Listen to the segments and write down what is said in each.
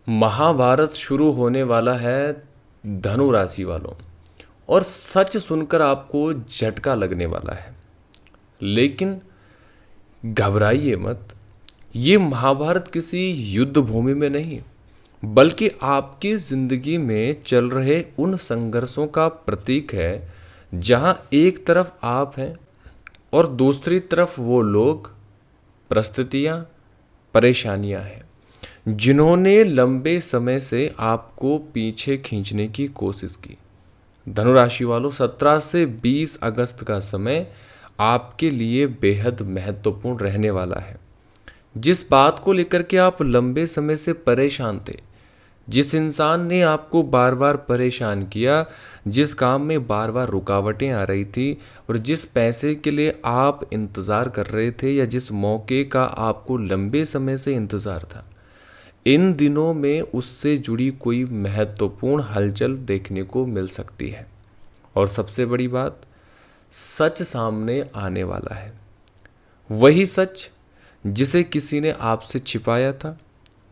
महाभारत शुरू होने वाला है धनु राशि वालों। और सच सुनकर आपको झटका लगने वाला है, लेकिन घबराइए मत। ये महाभारत किसी युद्ध भूमि में नहीं, बल्कि आपकी जिंदगी में चल रहे उन संघर्षों का प्रतीक है, जहां एक तरफ आप हैं और दूसरी तरफ वो लोग, परिस्थितियां, परेशानियां हैं जिन्होंने लंबे समय से आपको पीछे खींचने की कोशिश की। धनुराशि वालों, 17 से 20 अगस्त का समय आपके लिए बेहद महत्वपूर्ण रहने वाला है। जिस बात को लेकर के आप लंबे समय से परेशान थे, जिस इंसान ने आपको बार बार परेशान किया, जिस काम में बार बार रुकावटें आ रही थी और जिस पैसे के लिए आप इंतज़ार कर रहे थे या जिस मौके का आपको लंबे समय से इंतज़ार था, इन दिनों में उससे जुड़ी कोई महत्वपूर्ण हलचल देखने को मिल सकती है। और सबसे बड़ी बात, सच सामने आने वाला है। वही सच जिसे किसी ने आपसे छिपाया था,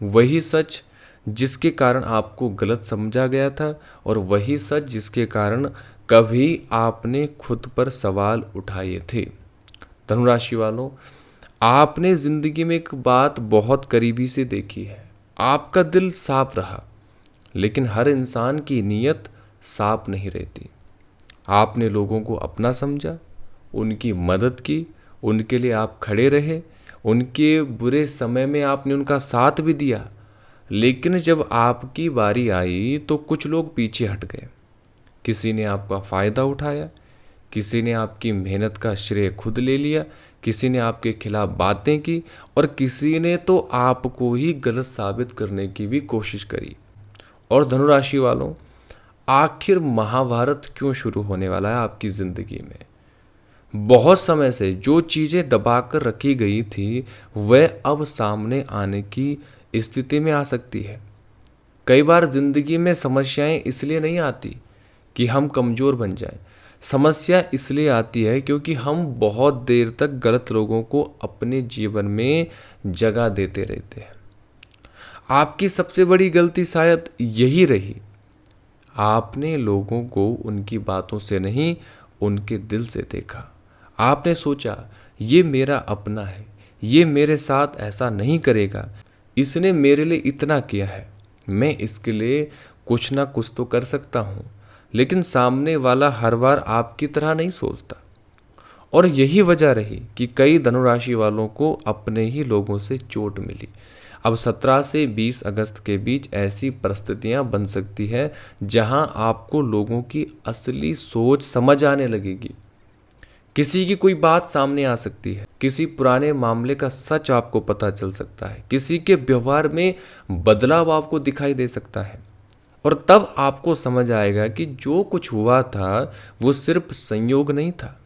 वही सच जिसके कारण आपको गलत समझा गया था, और वही सच जिसके कारण कभी आपने खुद पर सवाल उठाए थे। धनुराशि वालों, आपने जिंदगी में एक बात बहुत करीबी से देखी है। आपका दिल साफ रहा, लेकिन हर इंसान की नीयत साफ नहीं रहती। आपने लोगों को अपना समझा, उनकी मदद की, उनके लिए आप खड़े रहे, उनके बुरे समय में आपने उनका साथ भी दिया, लेकिन जब आपकी बारी आई तो कुछ लोग पीछे हट गए। किसी ने आपका फ़ायदा उठाया, किसी ने आपकी मेहनत का श्रेय खुद ले लिया, किसी ने आपके खिलाफ बातें की, और किसी ने तो आपको ही गलत साबित करने की भी कोशिश करी। और धनुराशि वालों, आखिर महाभारत क्यों शुरू होने वाला है आपकी ज़िंदगी में? बहुत समय से जो चीज़ें दबाकर रखी गई थी, वह अब सामने आने की स्थिति में आ सकती है। कई बार ज़िंदगी में समस्याएं इसलिए नहीं आती कि हम कमज़ोर बन जाएं। समस्या इसलिए आती है क्योंकि हम बहुत देर तक गलत लोगों को अपने जीवन में जगह देते रहते हैं। आपकी सबसे बड़ी गलती शायद यही रही, आपने लोगों को उनकी बातों से नहीं, उनके दिल से देखा। आपने सोचा ये मेरा अपना है, ये मेरे साथ ऐसा नहीं करेगा, इसने मेरे लिए इतना किया है, मैं इसके लिए कुछ ना कुछ तो कर सकता हूँ। लेकिन सामने वाला हर बार आपकी तरह नहीं सोचता, और यही वजह रही कि कई धनुराशि वालों को अपने ही लोगों से चोट मिली। अब 17 से 20 अगस्त के बीच ऐसी परिस्थितियां बन सकती है जहां आपको लोगों की असली सोच समझ आने लगेगी। किसी की कोई बात सामने आ सकती है, किसी पुराने मामले का सच आपको पता चल सकता है, किसी के व्यवहार में बदलाव आपको दिखाई दे सकता है, और तब आपको समझ आएगा कि जो कुछ हुआ था वो सिर्फ संयोग नहीं था।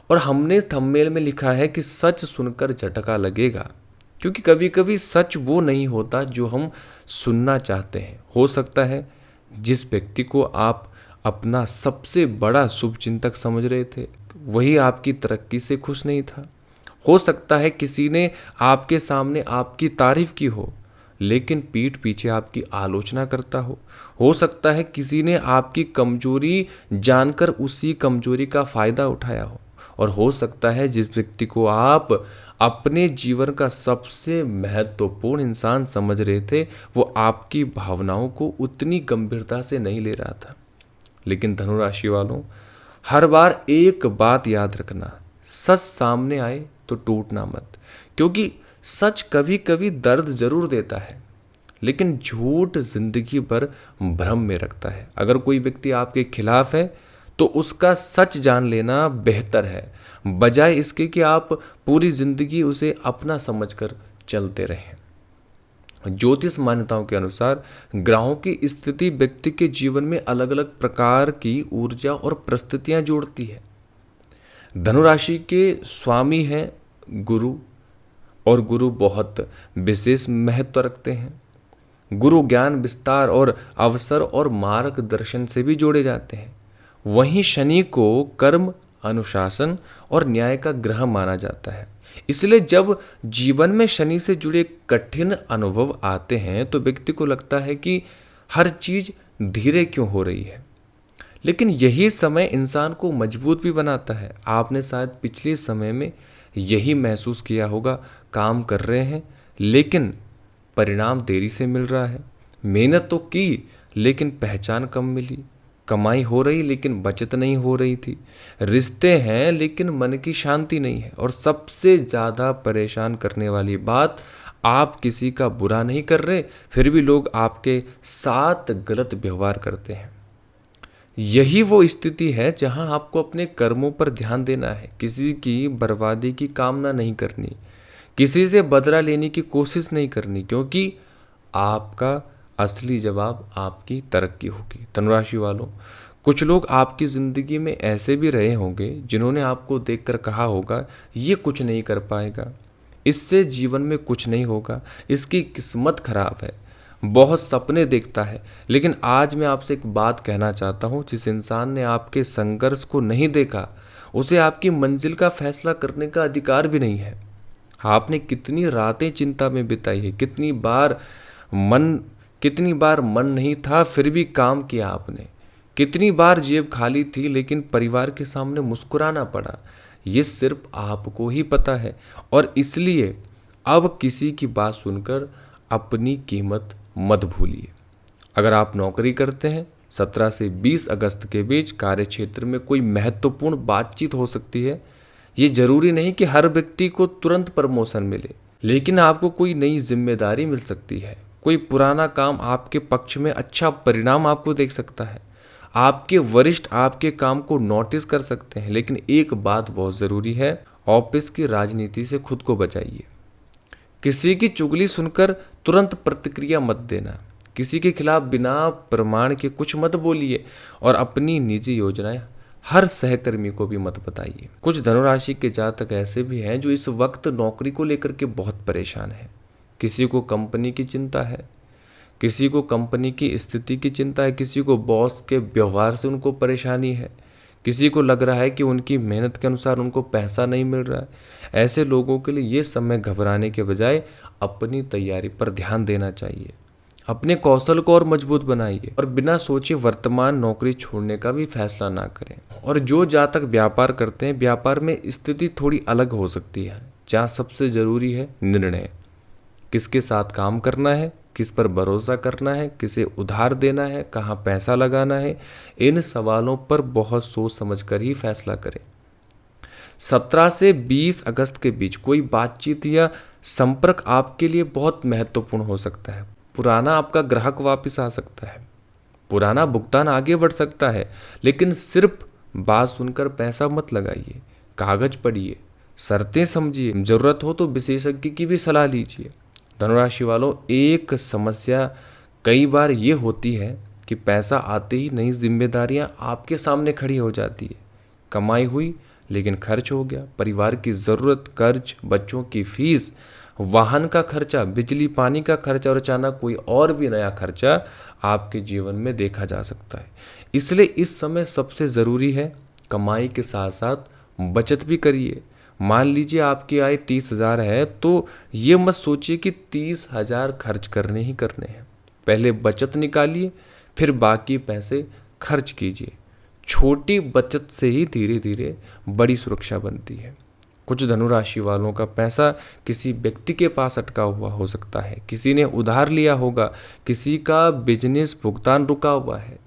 और हमने थंबनेल में लिखा है कि सच सुनकर झटका लगेगा, क्योंकि कभी कभी सच वो नहीं होता जो हम सुनना चाहते हैं। हो सकता है जिस व्यक्ति को आप अपना सबसे बड़ा शुभचिंतक समझ रहे थे, वही आपकी तरक्की से खुश नहीं था। हो सकता है किसी ने आपके सामने आपकी तारीफ की हो, लेकिन पीठ पीछे आपकी आलोचना करता हो। हो सकता है किसी ने आपकी कमजोरी जानकर उसी कमजोरी का फायदा उठाया हो। और हो सकता है जिस व्यक्ति को आप अपने जीवन का सबसे महत्वपूर्ण इंसान समझ रहे थे, वो आपकी भावनाओं को उतनी गंभीरता से नहीं ले रहा था। लेकिन धनुराशि वालों, हर बार एक बात याद रखना, सच सामने आए तो टूटना मत, क्योंकि सच कभी कभी दर्द जरूर देता है, लेकिन झूठ जिंदगी भर भ्रम में रखता है। अगर कोई व्यक्ति आपके खिलाफ है तो उसका सच जान लेना बेहतर है, बजाय इसके कि आप पूरी जिंदगी उसे अपना समझकर चलते रहें। ज्योतिष मान्यताओं के अनुसार ग्रहों की स्थिति व्यक्ति के जीवन में अलग अलग प्रकार की ऊर्जा और परिस्थितियां जोड़ती है। धनुराशि के स्वामी हैं गुरु, और गुरु बहुत विशेष महत्व रखते हैं। गुरु ज्ञान विस्तार और अवसर और मार्गदर्शन से भी जोड़े जाते हैं। वहीं शनि को कर्म, अनुशासन और न्याय का ग्रह माना जाता है। इसलिए जब जीवन में शनि से जुड़े कठिन अनुभव आते हैं तो व्यक्ति को लगता है कि हर चीज धीरे क्यों हो रही है, लेकिन यही समय इंसान को मजबूत भी बनाता है। आपने शायद पिछले समय में यही महसूस किया होगा, काम कर रहे हैं लेकिन परिणाम देरी से मिल रहा है, मेहनत तो की लेकिन पहचान कम मिली, कमाई हो रही लेकिन बचत नहीं हो रही थी, रिश्ते हैं लेकिन मन की शांति नहीं है, और सबसे ज़्यादा परेशान करने वाली बात, आप किसी का बुरा नहीं कर रहे फिर भी लोग आपके साथ गलत व्यवहार करते हैं। यही वो स्थिति है जहां आपको अपने कर्मों पर ध्यान देना है, किसी की बर्बादी की कामना नहीं करनी, किसी से बदला लेने की कोशिश नहीं करनी, क्योंकि आपका असली जवाब आपकी तरक्की होगी। धनुराशि वालों, कुछ लोग आपकी ज़िंदगी में ऐसे भी रहे होंगे जिन्होंने आपको देखकर कहा होगा ये कुछ नहीं कर पाएगा, इससे जीवन में कुछ नहीं होगा, इसकी किस्मत खराब है, बहुत सपने देखता है। लेकिन आज मैं आपसे एक बात कहना चाहता हूँ, जिस इंसान ने आपके संघर्ष को नहीं देखा उसे आपकी मंजिल का फैसला करने का अधिकार भी नहीं है। आपने कितनी रातें चिंता में बिताई है, कितनी बार मन नहीं था फिर भी काम किया आपने, कितनी बार जेब खाली थी लेकिन परिवार के सामने मुस्कुराना पड़ा। ये सिर्फ आपको ही पता है, और इसलिए अब किसी की बात सुनकर अपनी कीमत मत भूलिए। अगर आप नौकरी करते हैं, 17 से 20 अगस्त के बीच कार्य क्षेत्र में कोई महत्वपूर्ण बातचीत हो सकती है। ये जरूरी नहीं कि हर व्यक्ति को तुरंत प्रमोशन मिले, लेकिन आपको कोई नई जिम्मेदारी मिल सकती है। कोई पुराना काम आपके पक्ष में अच्छा परिणाम आपको देख सकता है। आपके वरिष्ठ आपके काम को नोटिस कर सकते हैं। लेकिन एक बात बहुत ज़रूरी है, ऑफिस की राजनीति से खुद को बचाइए। किसी की चुगली सुनकर तुरंत प्रतिक्रिया मत देना, किसी के खिलाफ बिना प्रमाण के कुछ मत बोलिए, और अपनी निजी योजनाएं हर सहकर्मी को भी मत बताइए। कुछ धनुराशि के जातक ऐसे भी हैं जो इस वक्त नौकरी को लेकर के बहुत परेशान हैं। किसी को कंपनी की चिंता है, किसी को कंपनी की स्थिति की चिंता है, किसी को बॉस के व्यवहार से उनको परेशानी है, किसी को लग रहा है कि उनकी मेहनत के अनुसार उनको पैसा नहीं मिल रहा है। ऐसे लोगों के लिए ये समय घबराने के बजाय अपनी तैयारी पर ध्यान देना चाहिए। अपने कौशल को और मजबूत बनाइए, और बिना सोचे वर्तमान नौकरी छोड़ने का भी फैसला ना करें। और जो जातक व्यापार करते हैं, व्यापार में स्थिति थोड़ी अलग हो सकती है, जहाँ सबसे ज़रूरी है निर्णय। किसके साथ काम करना है, किस पर भरोसा करना है, किसे उधार देना है, कहाँ पैसा लगाना है, इन सवालों पर बहुत सोच समझकर ही फैसला करें। 17 से 20 अगस्त के बीच कोई बातचीत या संपर्क आपके लिए बहुत महत्वपूर्ण हो सकता है। पुराना आपका ग्राहक वापस आ सकता है, पुराना भुगतान आगे बढ़ सकता है। लेकिन सिर्फ बात सुनकर पैसा मत लगाइए, कागज पढ़िए, शर्तें समझिए, जरूरत हो तो विशेषज्ञ की भी सलाह लीजिए। धनुराशि वालों, एक समस्या कई बार ये होती है कि पैसा आते ही नई जिम्मेदारियां आपके सामने खड़ी हो जाती है। कमाई हुई लेकिन खर्च हो गया, परिवार की ज़रूरत, कर्ज, बच्चों की फीस, वाहन का खर्चा, बिजली पानी का खर्चा, और अचानक कोई और भी नया खर्चा आपके जीवन में देखा जा सकता है। इसलिए इस समय सबसे ज़रूरी है कमाई के साथ साथ बचत भी करिए। मान लीजिए आपकी आय 30,000 है, तो ये मत सोचिए कि 30,000 खर्च करने ही करने हैं। पहले बचत निकालिए, फिर बाकी पैसे खर्च कीजिए। छोटी बचत से ही धीरे धीरे बड़ी सुरक्षा बनती है। कुछ धनुराशि वालों का पैसा किसी व्यक्ति के पास अटका हुआ हो सकता है, किसी ने उधार लिया होगा, किसी का बिजनेस भुगतान रुका हुआ है,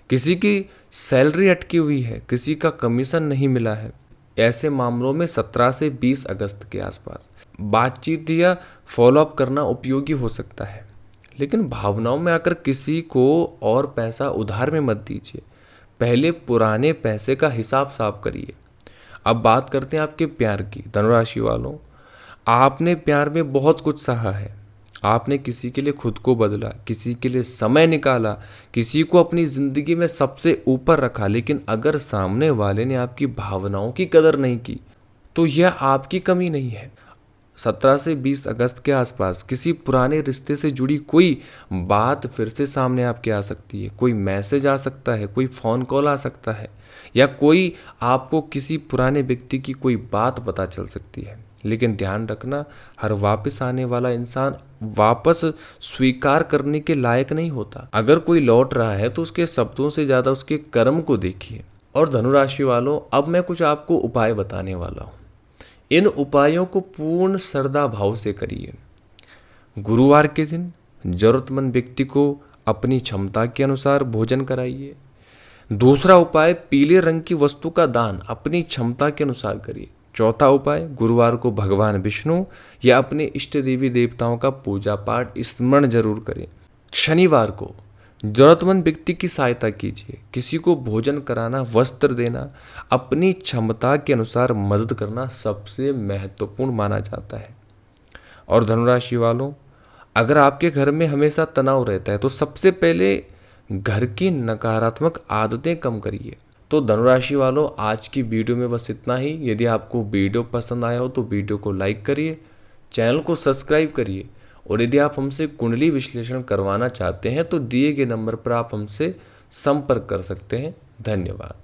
किसी की सैलरी अटकी हुई है, किसी का कमीशन नहीं मिला है। ऐसे मामलों में 17 से 20 अगस्त के आसपास बातचीत या फॉलोअप करना उपयोगी हो सकता है। लेकिन भावनाओं में आकर किसी को और पैसा उधार में मत दीजिए। पहले पुराने पैसे का हिसाब साफ करिए। अब बात करते हैं आपके प्यार की। धनुराशि वालों, आपने प्यार में बहुत कुछ सहा है। आपने किसी के लिए खुद को बदला, किसी के लिए समय निकाला, किसी को अपनी ज़िंदगी में सबसे ऊपर रखा। लेकिन अगर सामने वाले ने आपकी भावनाओं की कदर नहीं की तो यह आपकी कमी नहीं है। 17 से 20 अगस्त के आसपास किसी पुराने रिश्ते से जुड़ी कोई बात फिर से सामने आपके आ सकती है। कोई मैसेज आ सकता है, कोई फ़ोन कॉल आ सकता है, या कोई आपको किसी पुराने व्यक्ति की कोई बात पता चल सकती है। लेकिन ध्यान रखना, हर वापस आने वाला इंसान वापस स्वीकार करने के लायक नहीं होता। अगर कोई लौट रहा है तो उसके शब्दों से ज़्यादा उसके कर्म को देखिए। और धनुराशि वालों, अब मैं कुछ आपको उपाय बताने वाला हूँ। इन उपायों को पूर्ण श्रद्धा भाव से करिए। गुरुवार के दिन जरूरतमंद व्यक्ति को अपनी क्षमता के अनुसार भोजन कराइए। दूसरा उपाय, पीले रंग की वस्तु का दान अपनी क्षमता के अनुसार करिए। चौथा उपाय, गुरुवार को भगवान विष्णु या अपने इष्ट देवी देवताओं का पूजा पाठ स्मरण जरूर करें। शनिवार को जरूरतमंद व्यक्ति की सहायता कीजिए। किसी को भोजन कराना, वस्त्र देना, अपनी क्षमता के अनुसार मदद करना सबसे महत्वपूर्ण माना जाता है। और धनुराशि वालों, अगर आपके घर में हमेशा तनाव रहता है तो सबसे पहले घर की नकारात्मक आदतें कम करिए। तो धनुराशि वालों, आज की वीडियो में बस इतना ही। यदि आपको वीडियो पसंद आया हो तो वीडियो को लाइक करिए, चैनल को सब्सक्राइब करिए, और यदि आप हमसे कुंडली विश्लेषण करवाना चाहते हैं तो दिए गए नंबर पर आप हमसे संपर्क कर सकते हैं। धन्यवाद।